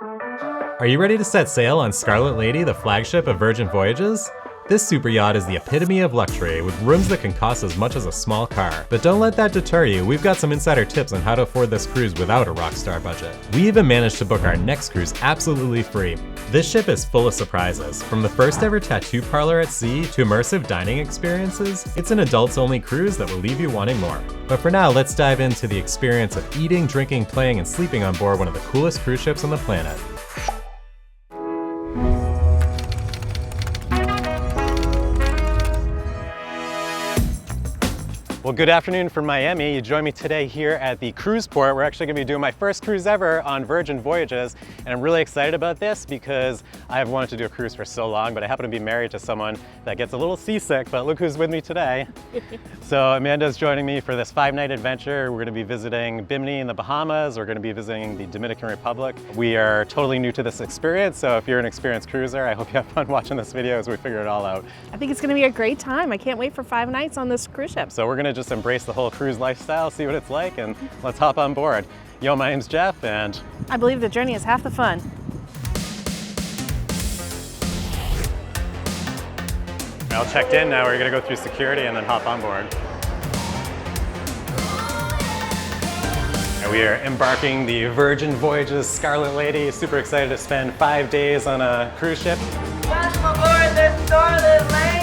Are you ready to set sail on Scarlet Lady, the flagship of Virgin Voyages? This super yacht is the epitome of luxury, with rooms that can cost as much as a small car. But don't let that deter you, we've got some insider tips on how to afford this cruise without a rockstar budget. We even managed to book our next cruise absolutely free. This ship is full of surprises. From the first ever tattoo parlor at sea to immersive dining experiences, it's an adults-only cruise that will leave you wanting more. But for now, let's dive into the experience of eating, drinking, playing, and sleeping on board one of the coolest cruise ships on the planet. Well, good afternoon from Miami. You join me today here at the cruise port. We're actually gonna be doing my first cruise ever on Virgin Voyages, and I'm really excited about this because I've wanted to do a cruise for so long, but I happen to be married to someone that gets a little seasick, but look who's with me today. So Amanda's joining me for this 5-night adventure. We're gonna be visiting Bimini in the Bahamas. We're gonna be visiting the Dominican Republic. We are totally new to this experience, so if you're an experienced cruiser, I hope you have fun watching this video as we figure it all out. I think it's gonna be a great time. I can't wait for 5 nights on this cruise ship. So we're gonna just embrace the whole cruise lifestyle, see what it's like, and let's hop on board. Yo, my name's Jeff, and I believe the journey is half the fun. all checked in now. We're gonna go through security and then hop on board. And we are embarking the Virgin Voyages Scarlet Lady. Super excited to spend 5 days on a cruise ship. Welcome aboard the Scarlet Lady!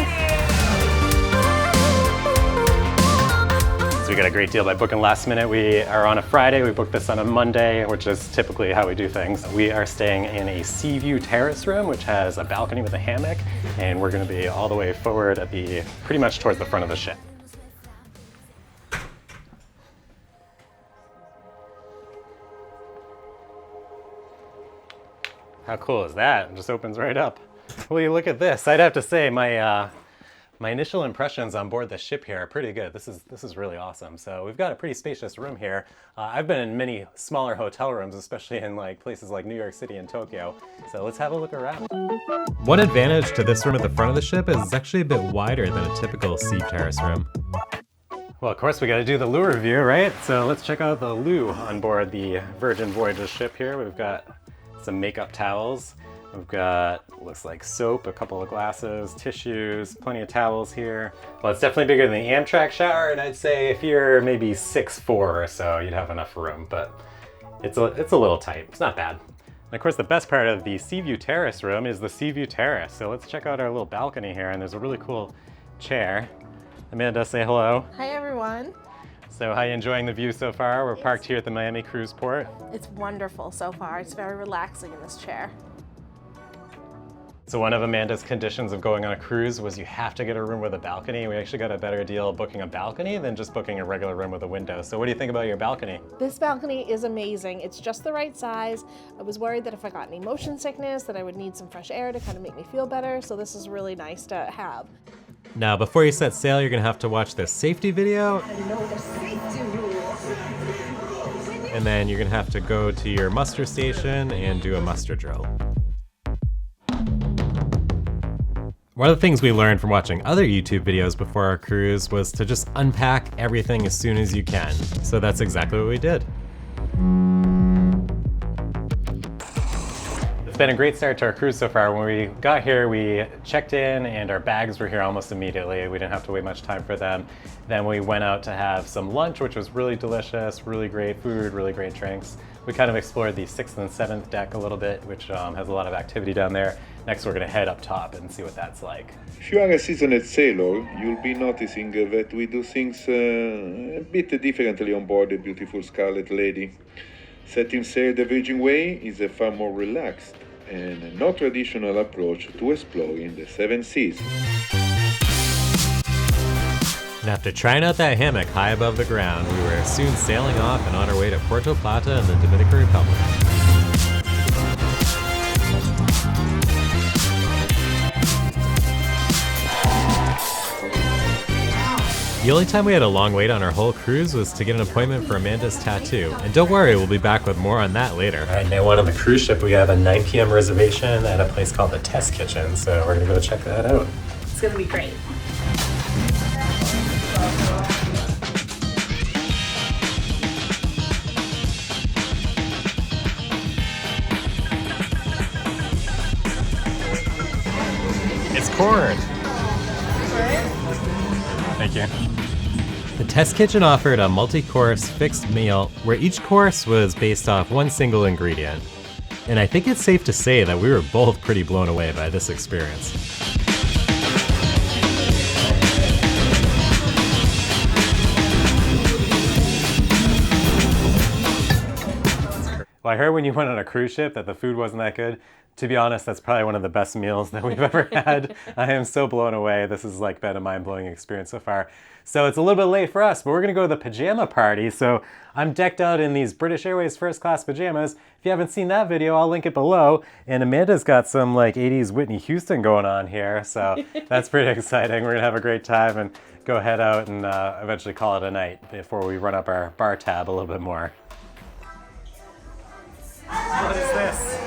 We got a great deal by booking last minute. We are on a Friday. We booked this on a Monday, which is typically how we do things. We are staying in a sea view terrace room, which has a balcony with a hammock, and we're gonna be all the way forward at the, pretty much towards the front of the ship. How cool is that? It just opens right up. Well, you look at this. I'd have to say my initial impressions on board the ship here are pretty good. This is really awesome. So we've got a pretty spacious room here. I've been in many smaller hotel rooms, especially in like places like New York City and Tokyo. So let's have a look around. One advantage to this room at the front of the ship is it's actually a bit wider than a typical sea terrace room. Well, of course we got to do the loo review, right? So let's check out the loo on board the Virgin Voyages ship here. We've got some makeup towels. We've got, looks like soap, a couple of glasses, tissues, plenty of towels here. Well, it's definitely bigger than the Amtrak shower, and I'd say if you're maybe 6'4" or so, you'd have enough room, but it's a little tight. It's not bad. And of course, the best part of the Seaview Terrace room is the Seaview Terrace. So let's check out our little balcony here, and there's a really cool chair. Amanda, say hello. Hi, everyone. So how are you enjoying the view so far? We're parked here at the Miami Cruise Port. It's wonderful so far. It's very relaxing in this chair. So one of Amanda's conditions of going on a cruise was you have to get a room with a balcony. We actually got a better deal booking a balcony than just booking a regular room with a window. So what do you think about your balcony? This balcony is amazing. It's just the right size. I was worried that if I got any motion sickness that I would need some fresh air to kind of make me feel better. So this is really nice to have. Now, before you set sail, you're gonna have to watch this safety video. And then you're gonna have to go to your muster station and do a muster drill. One of the things we learned from watching other YouTube videos before our cruise was to just unpack everything as soon as you can. So that's exactly what we did. It's been a great start to our cruise so far. When we got here, we checked in and our bags were here almost immediately. We didn't have to wait much time for them. Then we went out to have some lunch, which was really delicious, really great food, really great drinks. We kind of explored the 6th and 7th deck a little bit, which has a lot of activity down there. Next, we're gonna head up top and see what that's like. If you are a seasoned sailor, you'll be noticing that we do things a bit differently on board the beautiful Scarlet Lady. Setting sail the Virgin Way is a far more relaxed and not traditional approach to exploring the 7 seas. And after trying out that hammock high above the ground, we were soon sailing off and on our way to Puerto Plata in the Dominican Republic. The only time we had a long wait on our whole cruise was to get an appointment for Amanda's tattoo. And don't worry, we'll be back with more on that later. All right, now on the cruise ship, we have a 9 p.m. reservation at a place called the Test Kitchen, so we're gonna go check that out. It's gonna be great. corn. Thank you. The test kitchen offered a multi-course fixed meal where each course was based off one single ingredient. And I think it's safe to say that we were both pretty blown away by this experience. Well, I heard when you went on a cruise ship that the food wasn't that good. To be honest, that's probably one of the best meals that we've ever had. I am so blown away. This has like been a mind-blowing experience so far. So it's a little bit late for us, but we're gonna go to the pajama party. So I'm decked out in these British Airways first class pajamas. If you haven't seen that video, I'll link it below. And Amanda's got some like 80s Whitney Houston going on here. So that's pretty exciting. We're gonna have a great time and go head out and eventually call it a night before we run up our bar tab a little bit more. What is this?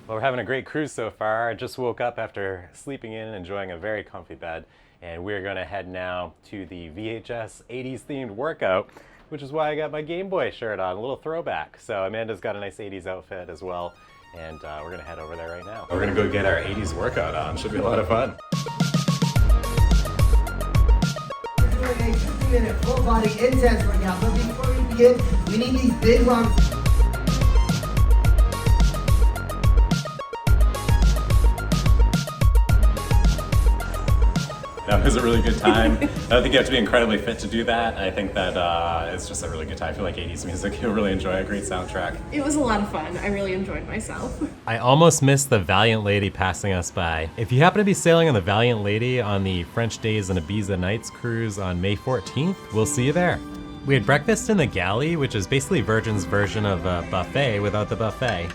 Well, we're having a great cruise so far. I just woke up after sleeping in and enjoying a very comfy bed. And we're gonna head now to the VHS 80s themed workout, which is why I got my Game Boy shirt on, a little throwback. So Amanda's got a nice 80s outfit as well. And we're gonna head over there right now. We're gonna go get our 80s workout on. Should be a lot of fun. We're doing a 50-minute full body intense workout, but before we begin, we need these big lungs. That was a really good time. I don't think you have to be incredibly fit to do that. I think that it's just a really good time. I feel like 80s music, you'll really enjoy a great soundtrack. It was a lot of fun. I really enjoyed myself. I almost missed the Valiant Lady passing us by. If you happen to be sailing on the Valiant Lady on the French Days and Ibiza Nights cruise on May 14th, we'll see you there. We had breakfast in the galley, which is basically Virgin's version of a buffet without the buffet.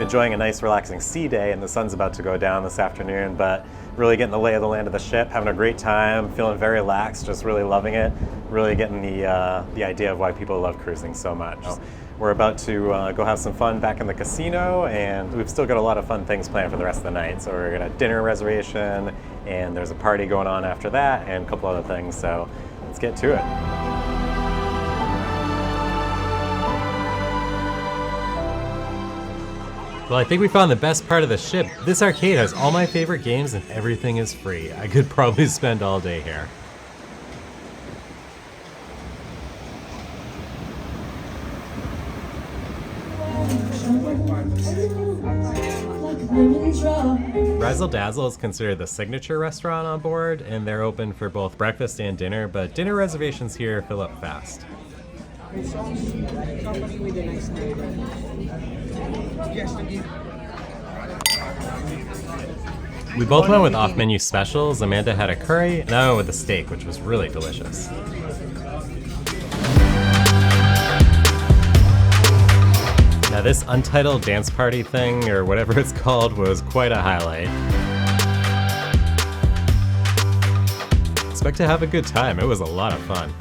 Enjoying a nice relaxing sea day, and the sun's about to go down this afternoon, but really getting the lay of the land of the ship, having a great time, feeling very relaxed, just really loving it, really getting the idea of why people love cruising so much. We're about to go have some fun back in the casino, and we've still got a lot of fun things planned for the rest of the night. So we're gonna dinner reservation, and there's a party going on after that, and a couple other things, so let's get to it. Well, I think we found the best part of the ship. This arcade has all my favorite games and everything is free. I could probably spend all day here. Razzle Dazzle is considered the signature restaurant on board, and they're open for both breakfast and dinner, but dinner reservations here fill up fast. We both went with off-menu specials. Amanda had a curry, and I went with the steak, which was really delicious. Now this untitled dance party thing, or whatever it's called, was quite a highlight. Expect to have a good time. It was a lot of fun.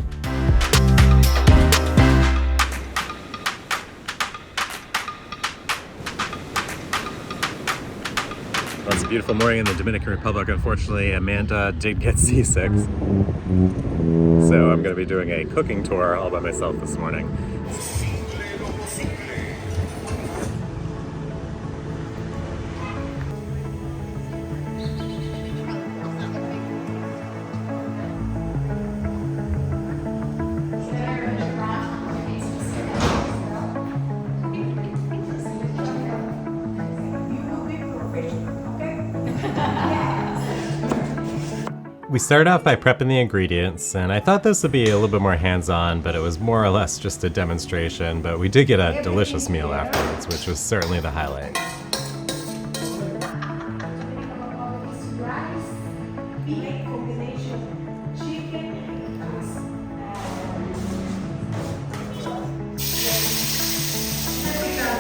Well, it's a beautiful morning in the Dominican Republic. Unfortunately, Amanda did get seasick. So I'm going to be doing a cooking tour all by myself this morning. We started off by prepping the ingredients, and I thought this would be a little bit more hands-on, but it was more or less just a demonstration, but we did get a delicious meal afterwards, which was certainly the highlight. Rice, combination, chicken,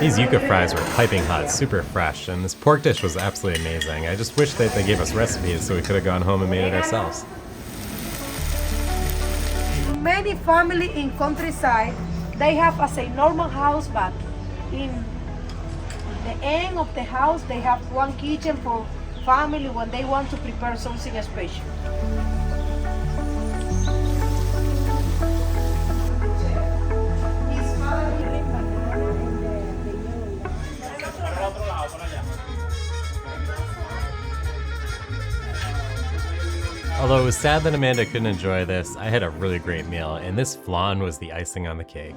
These yuca fries were piping hot, super fresh, and this pork dish was absolutely amazing. I just wish that they gave us recipes so we could have gone home and made it ourselves. Many family in countryside, they have as a normal house, but in the end of the house, they have one kitchen for family when they want to prepare something special. Although it was sad that Amanda couldn't enjoy this, I had a really great meal, and this flan was the icing on the cake.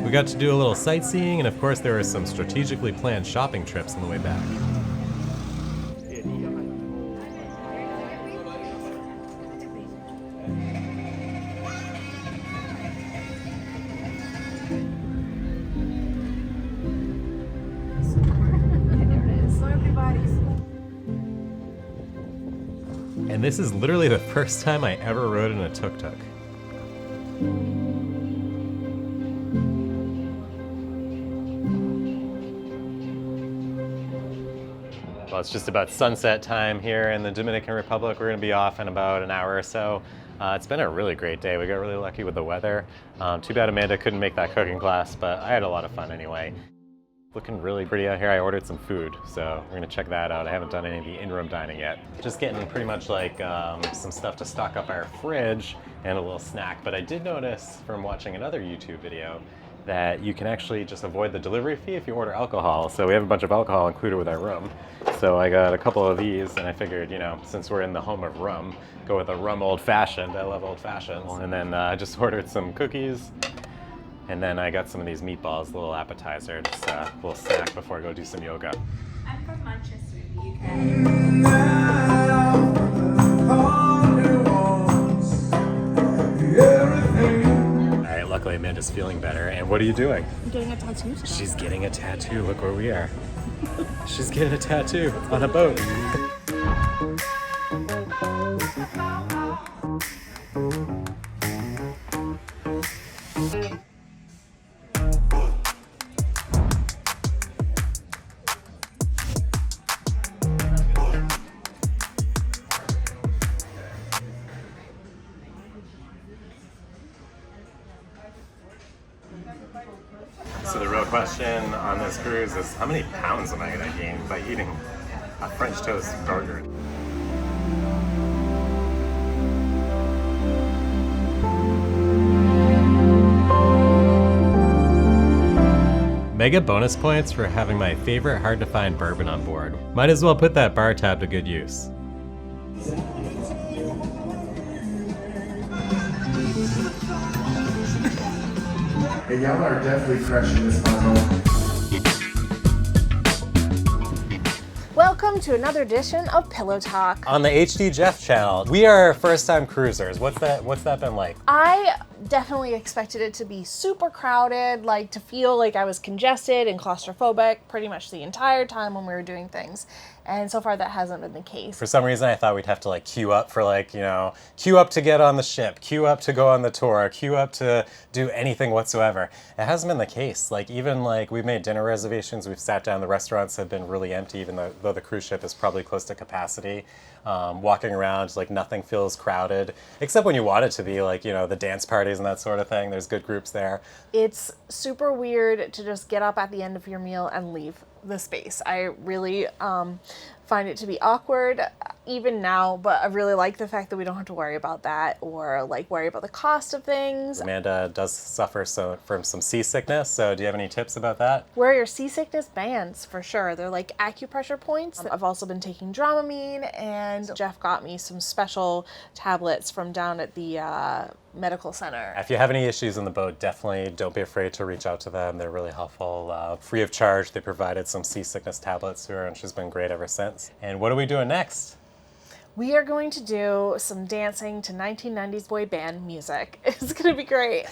We got to do a little sightseeing, and of course there were some strategically planned shopping trips on the way back. And this is literally the first time I ever rode in a tuk-tuk. Well, it's just about sunset time here in the Dominican Republic. We're going to be off in about an hour or so. It's been a really great day. We got really lucky with the weather. Too bad Amanda couldn't make that cooking class, but I had a lot of fun anyway. Looking really pretty out here. I ordered some food, so we're gonna check that out. I haven't done any of the in-room dining yet. Just getting pretty much like some stuff to stock up our fridge and a little snack. But I did notice from watching another YouTube video that you can actually just avoid the delivery fee if you order alcohol. So we have a bunch of alcohol included with our room. So I got a couple of these, and I figured, you know, since we're in the home of rum, go with a rum old fashioned. I love old fashions. And then I just ordered some cookies. And then I got some of these meatballs, a little appetizer, just a little snack before I go do some yoga. I'm from Manchester in the UK. All right, luckily Amanda's feeling better. And what are you doing? I'm getting a tattoo. She's getting a tattoo. Look where we are. She's getting a tattoo on a boat. So the real question on this cruise is how many pounds am I going to gain by eating a French toast burger? Mega bonus points for having my favorite hard to find bourbon on board. Might as well put that bar tab to good use. Hey, y'all are definitely crushing this puzzle. Welcome to another edition of Pillow Talk. On the HD Jeff channel, we are first-time cruisers. What's that been like? I definitely expected it to be super crowded, like to feel like I was congested and claustrophobic pretty much the entire time when we were doing things. And so far that hasn't been the case. For some reason I thought we'd have to like queue up for like, you know, queue up to get on the ship, queue up to go on the tour, queue up to do anything whatsoever. It hasn't been the case. Like even like we've made dinner reservations, we've sat down, the restaurants have been really empty even though the cruise ship is probably close to capacity. Walking around, like nothing feels crowded, except when you want it to be, like, you know, the dance parties and that sort of thing. There's good groups there. It's super weird to just get up at the end of your meal and leave the space. I really find it to be awkward even now, but I really like the fact that we don't have to worry about that or like worry about the cost of things. Amanda does suffer from some seasickness, so do you have any tips about that? Wear your seasickness bands for sure. They're like acupressure points. I've also been taking Dramamine, and Jeff got me some special tablets from down at the medical center. If you have any issues in the boat, definitely don't be afraid to reach out to them. They're really helpful. Free of charge, they provided some seasickness tablets to her, and she's been great ever since. And what are we doing next? We are going to do some dancing to 1990s boy band music. It's going to be great.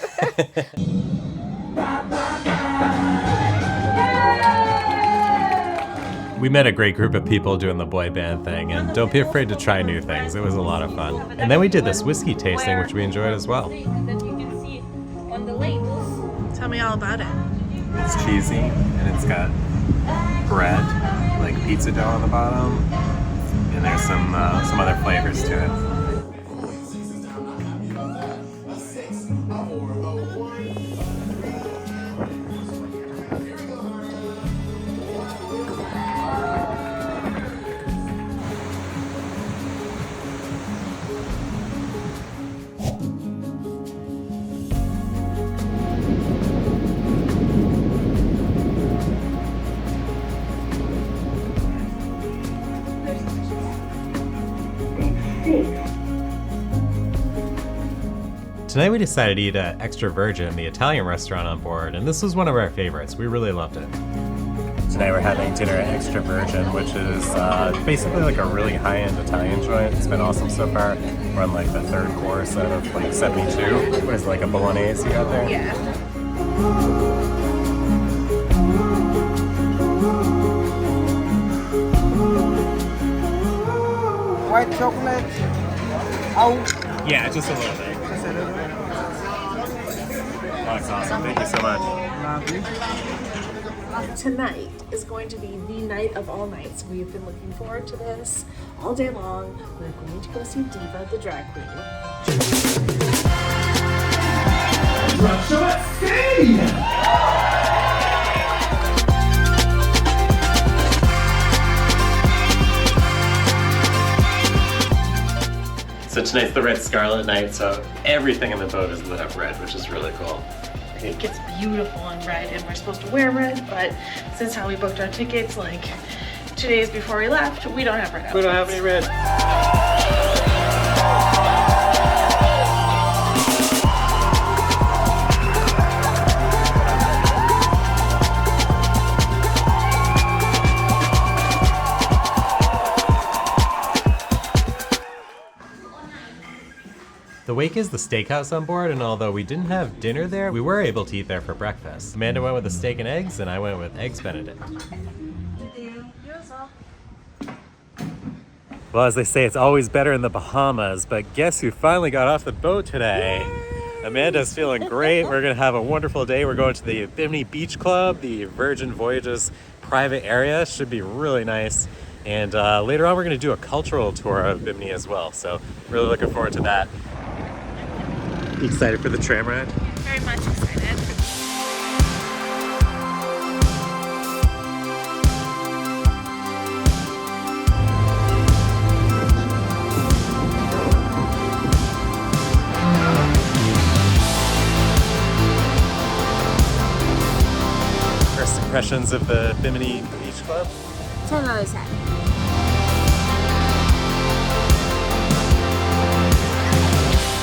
We met a great group of people doing the boy band thing, and don't be afraid to try new things. It was a lot of fun. And then we did this whiskey tasting, which we enjoyed as well. And then you can see on the labels. Tell me all about it. It's cheesy, and it's got bread, like pizza dough on the bottom, and there's some other flavors to it. Tonight we decided to eat at Extra Virgin, the Italian restaurant on board, and this was one of our favorites. We really loved it. Tonight we're having dinner at Extra Virgin, which is basically like a really high-end Italian joint. It's been awesome so far. We're on like the third course out of like 72. What is it, like a bolognese you got there? Yeah. White chocolate. Oh. Yeah, just a little bit. That's awesome. Thank you so much. Tonight is going to be the night of all nights. We've been looking forward to this all day long. We're going to go see Diva, the drag queen. So tonight's the Red Scarlet Night, so everything in the boat is lit up red, which is really cool. It gets beautiful in red, and we're supposed to wear red, but since how we booked our tickets, like 2 days before we left, we don't have red outfits. We don't have any red. The Wake is the steakhouse on board, and although we didn't have dinner there, we were able to eat there for breakfast. Amanda went with a steak and eggs, and I went with eggs Benedict. Well, as they say, it's always better in the Bahamas, but guess who finally got off the boat today? Yay! Amanda's feeling great. We're gonna have a wonderful day. We're going to the Bimini Beach Club, the Virgin Voyages private area. Should be really nice. And later on, we're gonna do a cultural tour of Bimini as well. So really looking forward to that. You excited for the tram ride? Very much excited. First impressions of the Bimini Beach Club? 10 out of 10.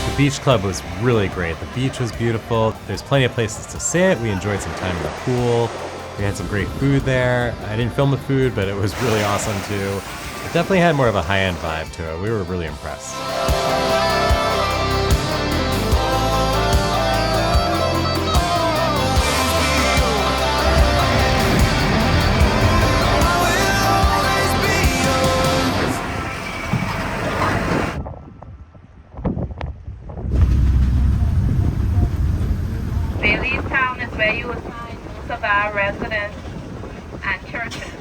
The beach club was really great. The beach was beautiful. There's plenty of places to sit. We enjoyed some time in the pool. We had some great food there. I didn't film the food, but it was really awesome too. It definitely had more of a high-end vibe to it. We were really impressed. Bailey's Town is where you will find most of our residents and churches.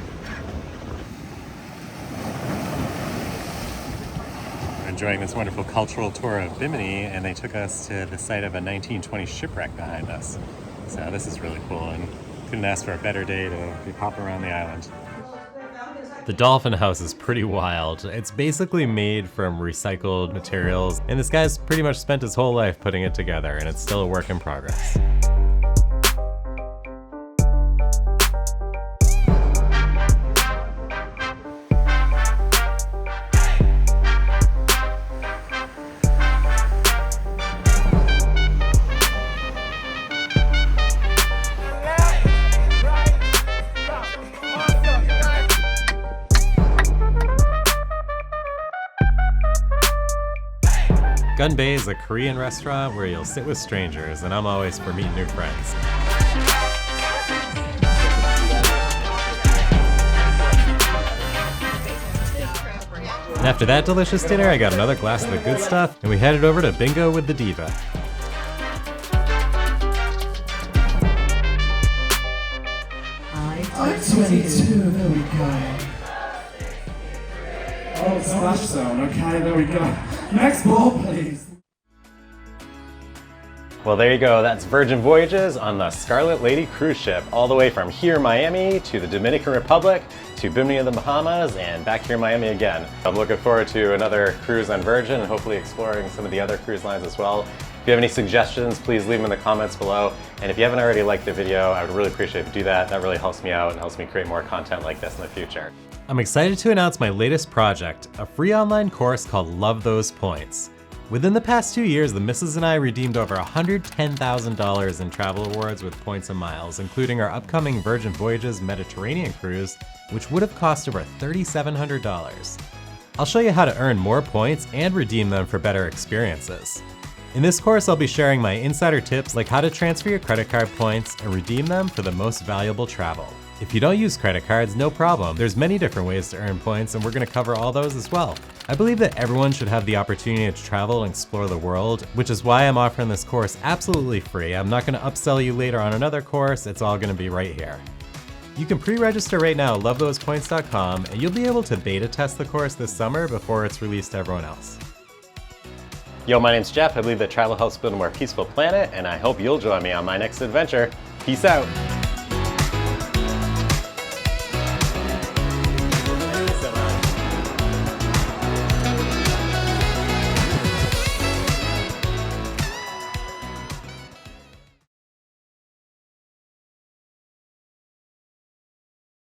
We're enjoying this wonderful cultural tour of Bimini, and they took us to the site of a 1920 shipwreck behind us. So this is really cool, and couldn't ask for a better day to be popping around the island. The Dolphin House is pretty wild. It's basically made from recycled materials, and this guy's pretty much spent his whole life putting it together, and it's still a work in progress. Gun Bay is a Korean restaurant where you'll sit with strangers, and I'm always for meeting new friends. And after that delicious dinner, I got another glass of the good stuff, and we headed over to Bingo with the Diva. I-22, there we go. Oh, splash zone, okay, there we go. Next ball, please. Well, there you go. That's Virgin Voyages on the Scarlet Lady cruise ship, all the way from here, Miami, to the Dominican Republic, to Bimini of the Bahamas, and back here, Miami again. I'm looking forward to another cruise on Virgin and hopefully exploring some of the other cruise lines as well. If you have any suggestions, please leave them in the comments below. And if you haven't already liked the video, I would really appreciate if you do that. That really helps me out and helps me create more content like this in the future. I'm excited to announce my latest project, a free online course called Love Those Points. Within the past 2 years, the missus and I redeemed over $110,000 in travel awards with points and miles, including our upcoming Virgin Voyages Mediterranean cruise, which would have cost over $3,700. I'll show you how to earn more points and redeem them for better experiences. In this course, I'll be sharing my insider tips like how to transfer your credit card points and redeem them for the most valuable travel. If you don't use credit cards, no problem. There's many different ways to earn points, and we're going to cover all those as well. I believe that everyone should have the opportunity to travel and explore the world, which is why I'm offering this course absolutely free. I'm not going to upsell you later on another course. It's all going to be right here. You can pre-register right now at lovethosepoints.com, and you'll be able to beta test the course this summer before it's released to everyone else. Yo, my name's Jeff. I believe that travel helps build a more peaceful planet, and I hope you'll join me on my next adventure. Peace out.